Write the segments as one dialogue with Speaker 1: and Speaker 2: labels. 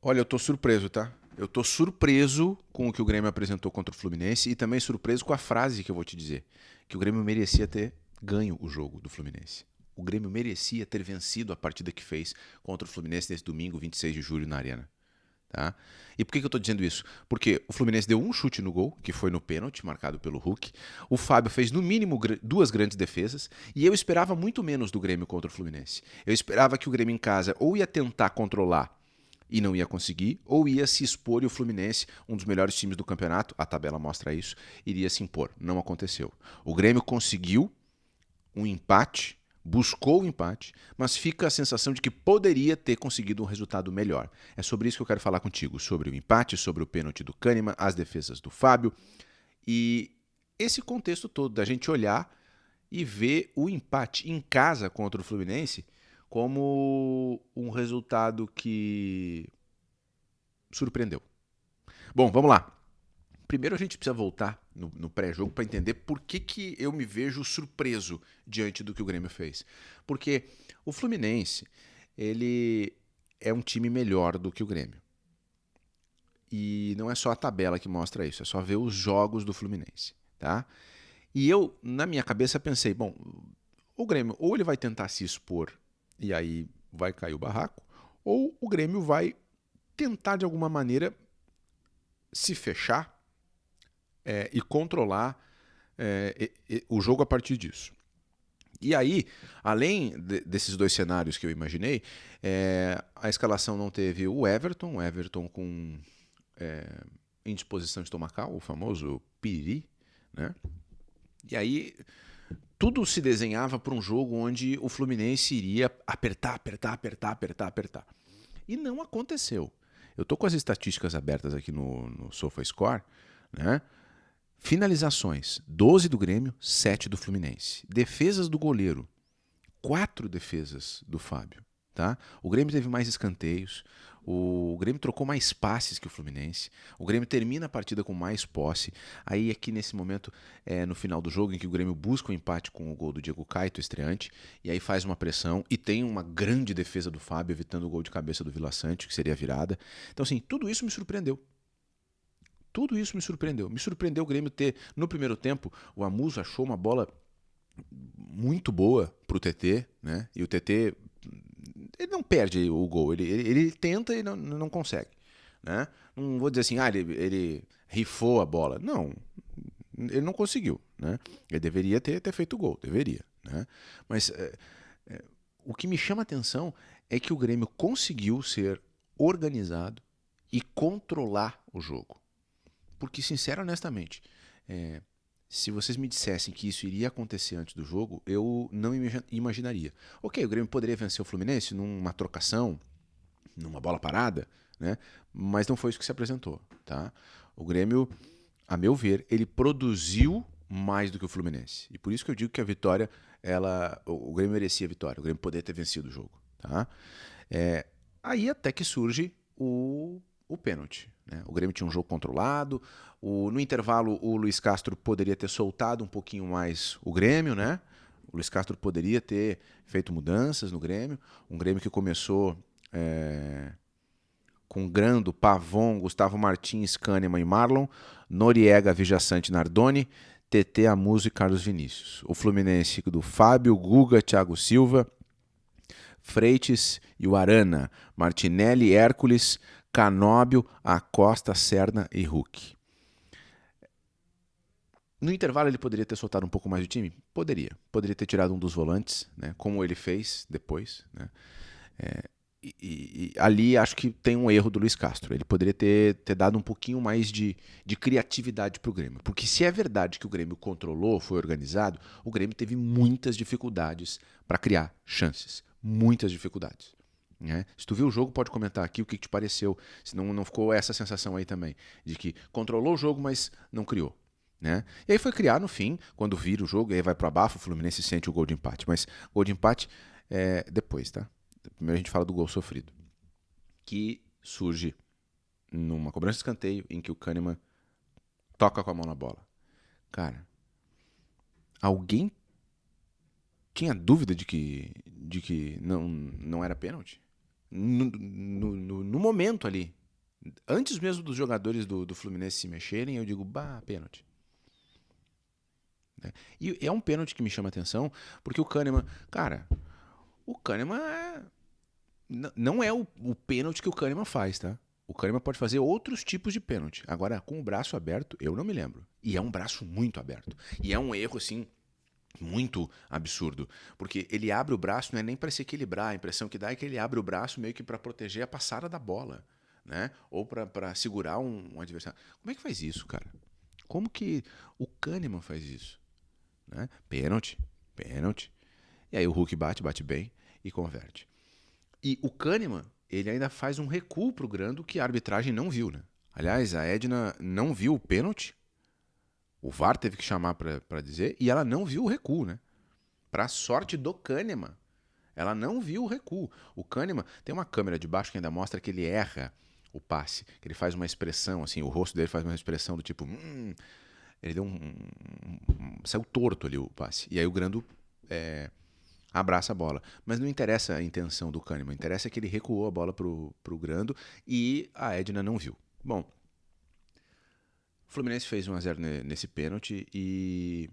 Speaker 1: Olha, eu tô surpreso, tá? Eu tô surpreso com o que o Grêmio apresentou contra o Fluminense e também surpreso com a frase que eu vou te dizer, que o Grêmio merecia ter ganho o jogo do Fluminense. O Grêmio merecia ter vencido a partida que fez contra o Fluminense nesse domingo, 26 de julho, na Arena. Tá? E por que eu tô dizendo isso? Porque o Fluminense deu um chute no gol, que foi no pênalti, marcado pelo Hulk. O Fábio fez no mínimo duas grandes defesas. E eu esperava muito menos do Grêmio contra o Fluminense. Eu esperava que o Grêmio em casa ou ia tentar controlar e não ia conseguir, ou ia se expor e o Fluminense, um dos melhores times do campeonato, a tabela mostra isso, iria se impor. Não aconteceu. O Grêmio conseguiu um empate, buscou o empate, mas fica a sensação de que poderia ter conseguido um resultado melhor. É sobre isso que eu quero falar contigo, sobre o empate, sobre o pênalti do Kahneman, as defesas do Fábio e esse contexto todo da gente olhar e ver o empate em casa contra o Fluminense como um resultado que surpreendeu. Bom, vamos lá. Primeiro a gente precisa voltar no pré-jogo para entender por que eu me vejo surpreso diante do que o Grêmio fez. Porque o Fluminense, ele é um time melhor do que o Grêmio. E não é só a tabela que mostra isso, é só ver os jogos do Fluminense, tá? E eu, na minha cabeça, pensei, bom, o Grêmio ou ele vai tentar se expor e aí vai cair o barraco, ou o Grêmio vai tentar de alguma maneira se fechar e controlar o jogo a partir disso. E aí, além desses dois cenários que eu imaginei, a escalação não teve o Everton com indisposição estomacal, o famoso piriri, né? E aí tudo se desenhava para um jogo onde o Fluminense iria apertar, apertar, apertar, apertar, apertar. E não aconteceu. Eu tô com as estatísticas abertas aqui no SofaScore, né? Finalizações, 12 do Grêmio, 7 do Fluminense. Defesas do goleiro, 4 defesas do Fábio. Tá? O Grêmio teve mais escanteios, o Grêmio trocou mais passes que o Fluminense, o Grêmio termina a partida com mais posse. Aí aqui nesse momento, no final do jogo, em que o Grêmio busca o empate com o gol do Diego Caetto, estreante, e aí faz uma pressão e tem uma grande defesa do Fábio, evitando o gol de cabeça do Vila Sante, que seria a virada. Então assim, tudo isso me surpreendeu. Tudo isso me surpreendeu. Me surpreendeu o Grêmio ter, no primeiro tempo, o Amuso achou uma bola muito boa pro TT, né? E o TT, ele não perde o gol, ele tenta e não consegue, né? Não vou dizer assim, ele rifou a bola. Não, ele não conseguiu, né? Ele deveria ter feito o gol, deveria, né? Mas o que me chama a atenção é que o Grêmio conseguiu ser organizado e controlar o jogo. Porque, sincero, honestamente, é, se vocês me dissessem que isso iria acontecer antes do jogo, eu não imaginaria. Ok, o Grêmio poderia vencer o Fluminense numa trocação, numa bola parada, né? Mas não foi isso que se apresentou, tá? O Grêmio, a meu ver, ele produziu mais do que o Fluminense. E por isso que eu digo que a vitória, o Grêmio merecia a vitória. O Grêmio poderia ter vencido o jogo, tá? É, aí até que surge o pênalti. Né? O Grêmio tinha um jogo controlado. No intervalo, o Luiz Castro poderia ter soltado um pouquinho mais o Grêmio, né? O Luiz Castro poderia ter feito mudanças no Grêmio. Um Grêmio que começou com Grando, Pavon, Gustavo Martins, Kahneman e Marlon, Noriega, Vijaçante, Nardoni, TT, Amuso e Carlos Vinícius. O Fluminense do Fábio, Guga, Thiago Silva, Freites e o Arana, Martinelli, Hércules, Canóbio, Acosta, Serna e Hulk. No intervalo ele poderia ter soltado um pouco mais do time? Poderia. Poderia ter tirado um dos volantes, né? Como ele fez depois. Né? E ali acho que tem um erro do Luiz Castro. Ele poderia ter dado um pouquinho mais de criatividade para o Grêmio. Porque se é verdade que o Grêmio controlou, foi organizado, o Grêmio teve muitas dificuldades para criar chances. Muitas dificuldades. Né? Se tu viu o jogo, pode comentar aqui o que te pareceu. Se não ficou essa sensação aí também. De que controlou o jogo, mas não criou. Né? E aí foi criar no fim, quando vira o jogo, e aí vai para abafo, o Fluminense sente o gol de empate. Mas gol de empate depois, tá? Primeiro a gente fala do gol sofrido, que surge numa cobrança de escanteio em que o Kahneman toca com a mão na bola. Cara, alguém tinha dúvida de que não era pênalti? no momento ali, antes mesmo dos jogadores do Fluminense se mexerem, eu digo, bah, pênalti. Né? E é um pênalti que me chama a atenção, porque o Kahneman, cara, o Kahneman não é o pênalti que o Kahneman faz, tá? O Kahneman pode fazer outros tipos de pênalti. Agora, com o braço aberto, eu não me lembro. E é um braço muito aberto. E é um erro, assim, muito absurdo. Porque ele abre o braço, não é nem para se equilibrar. A impressão que dá é que ele abre o braço meio que para proteger a passada da bola. Né? Ou para segurar um adversário. Como é que faz isso, cara? Como que o Kahneman faz isso? Né? Pênalti, pênalti. E aí o Hulk bate bem e converte. E o Kahneman, ele ainda faz um recuo pro Grando que a arbitragem não viu, né? Aliás, a Edna não viu o pênalti. O VAR teve que chamar para dizer e ela não viu o recuo, né? Para sorte do Kahneman, ela não viu o recuo. O Kahneman tem uma câmera de baixo que ainda mostra que ele erra o passe, que ele faz uma expressão assim, o rosto dele faz uma expressão do tipo, ele deu saiu torto ali o passe. E aí o Grando abraça a bola. Mas não interessa a intenção do Kahneman, interessa que ele recuou a bola pro Grando e a Edna não viu. Bom, o Fluminense fez 1-0 nesse pênalti e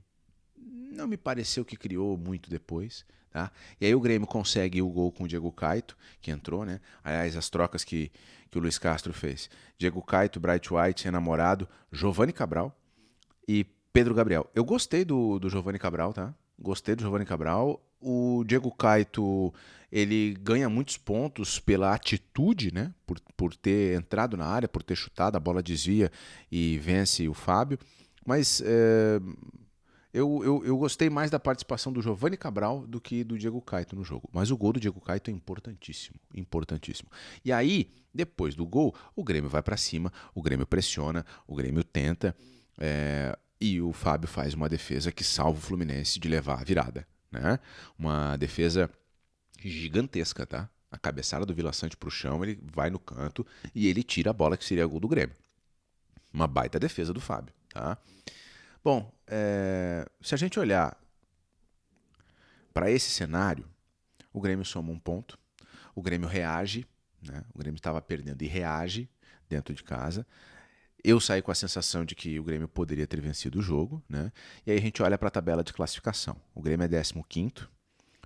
Speaker 1: não me pareceu que criou muito depois. Tá? E aí o Grêmio consegue o gol com o Diego Caito, que entrou, né? Aliás, as trocas que o Luiz Castro fez. Diego Caito, Bright White, enamorado, Giovanni Cabral e Pedro Gabriel. Eu gostei do Giovanni Cabral, tá? Gostei do Giovanni Cabral. O Diego Caito, ele ganha muitos pontos pela atitude, né? Por ter entrado na área, por ter chutado, a bola desvia e vence o Fábio. Mas eu gostei mais da participação do Giovanni Cabral do que do Diego Caito no jogo. Mas o gol do Diego Caito é importantíssimo, importantíssimo. E aí, depois do gol, o Grêmio vai para cima, o Grêmio pressiona, o Grêmio tenta. E o Fábio faz uma defesa que salva o Fluminense de levar a virada. Né? Uma defesa gigantesca, tá? A cabeçada do Vila Sante pro chão, ele vai no canto e ele tira a bola que seria gol do Grêmio. Uma baita defesa do Fábio, tá? Bom, se a gente olhar para esse cenário, o Grêmio soma um ponto, o Grêmio reage, né? O Grêmio estava perdendo e reage dentro de casa. Eu saí com a sensação de que o Grêmio poderia ter vencido o jogo, né? E aí a gente olha para a tabela de classificação. O Grêmio é 15º,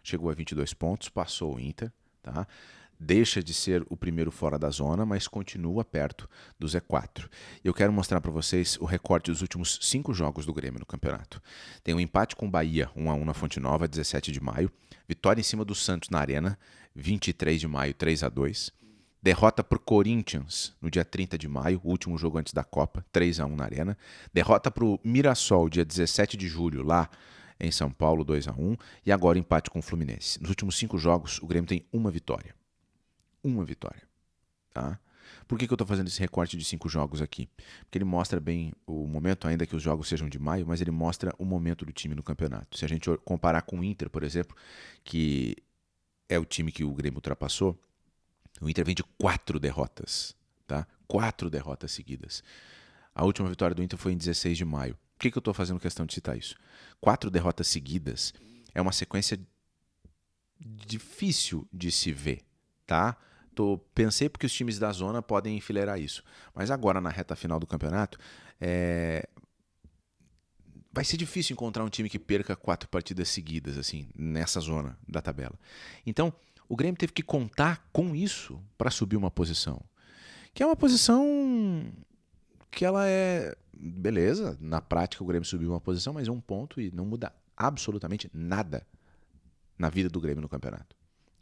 Speaker 1: chegou a 22 pontos, passou o Inter, tá? Deixa de ser o primeiro fora da zona, mas continua perto do Z4. Eu quero mostrar para vocês o recorte dos últimos 5 jogos do Grêmio no campeonato. Tem um empate com o Bahia, 1-1 na Fonte Nova, 17 de maio. Vitória em cima do Santos na Arena, 23 de maio, 3-2. Derrota para o Corinthians no dia 30 de maio, o último jogo antes da Copa, 3-1 na Arena. Derrota para o Mirassol, dia 17 de julho, lá em São Paulo, 2-1. E agora empate com o Fluminense. Nos últimos 5 jogos, o Grêmio tem uma vitória. Uma vitória. Tá? Por que eu estou fazendo esse recorte de 5 jogos aqui? Porque ele mostra bem o momento, ainda que os jogos sejam de maio, mas ele mostra o momento do time no campeonato. Se a gente comparar com o Inter, por exemplo, que é o time que o Grêmio ultrapassou, o Inter vem de 4 derrotas. Tá? 4 derrotas seguidas. A última vitória do Inter foi em 16 de maio. Por que eu estou fazendo questão de citar isso? 4 derrotas seguidas é uma sequência difícil de se ver. Tá? Pensei porque os times da zona podem enfileirar isso. Mas agora, na reta final do campeonato, vai ser difícil encontrar um time que perca 4 partidas seguidas, assim, nessa zona da tabela. Então, o Grêmio teve que contar com isso para subir uma posição. Que é uma posição que ela é... Beleza, na prática o Grêmio subiu uma posição, mas é um ponto e não muda absolutamente nada na vida do Grêmio no campeonato.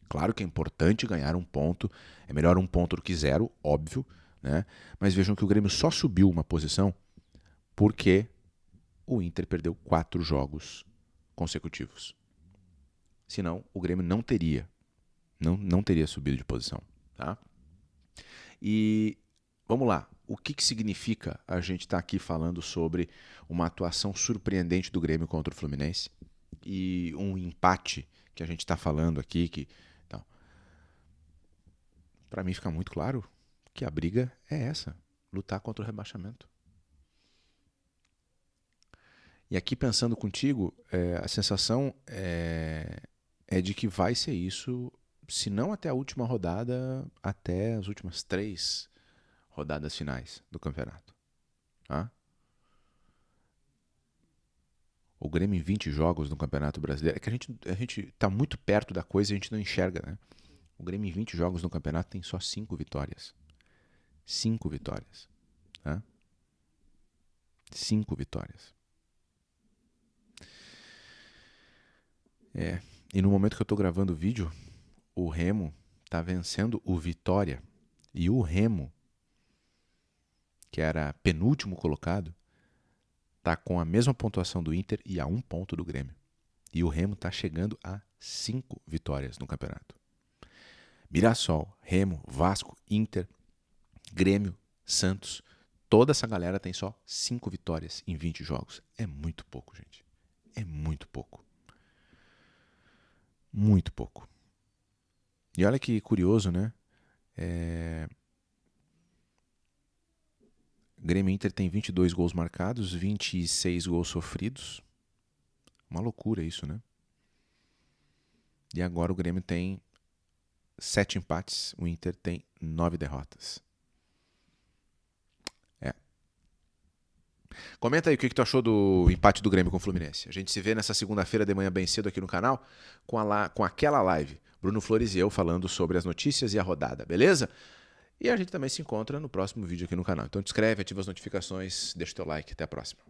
Speaker 1: Claro que é importante ganhar um ponto, é melhor um ponto do que 0, óbvio, né? Mas vejam que o Grêmio só subiu uma posição porque o Inter perdeu 4 jogos consecutivos. Senão, o Grêmio não teria subido de posição. Tá? E vamos lá, o que significa a gente estar aqui falando sobre uma atuação surpreendente do Grêmio contra o Fluminense e um empate que a gente está falando aqui, que para mim fica muito claro que a briga é essa, lutar contra o rebaixamento. E aqui pensando contigo, a sensação é de que vai ser isso se não até a última rodada, até as últimas 3 rodadas finais do campeonato. Tá? O Grêmio em 20 jogos no Campeonato Brasileiro. É que a gente tá muito perto da coisa e a gente não enxerga, né? O Grêmio em 20 jogos no campeonato tem só 5 vitórias. 5 vitórias. Tá? 5 vitórias. E no momento que eu tô gravando o vídeo, o Remo tá vencendo o Vitória. E o Remo, que era penúltimo colocado, tá com a mesma pontuação do Inter e a 1 ponto do Grêmio. E o Remo tá chegando a 5 vitórias no campeonato. Mirassol, Remo, Vasco, Inter, Grêmio, Santos, toda essa galera tem só 5 vitórias em 20 jogos. É muito pouco, gente. É muito pouco. Muito pouco. E olha que curioso, né? Grêmio e Inter tem 22 gols marcados, 26 gols sofridos. Uma loucura isso, né? E agora o Grêmio tem 7 empates, o Inter tem 9 derrotas. Comenta aí o que tu achou do empate do Grêmio com o Fluminense. A gente se vê nessa segunda-feira de manhã bem cedo aqui no canal com aquela live. Bruno Flores e eu falando sobre as notícias e a rodada, beleza? E a gente também se encontra no próximo vídeo aqui no canal. Então te inscreve, ativa as notificações, deixa o teu like. Até a próxima.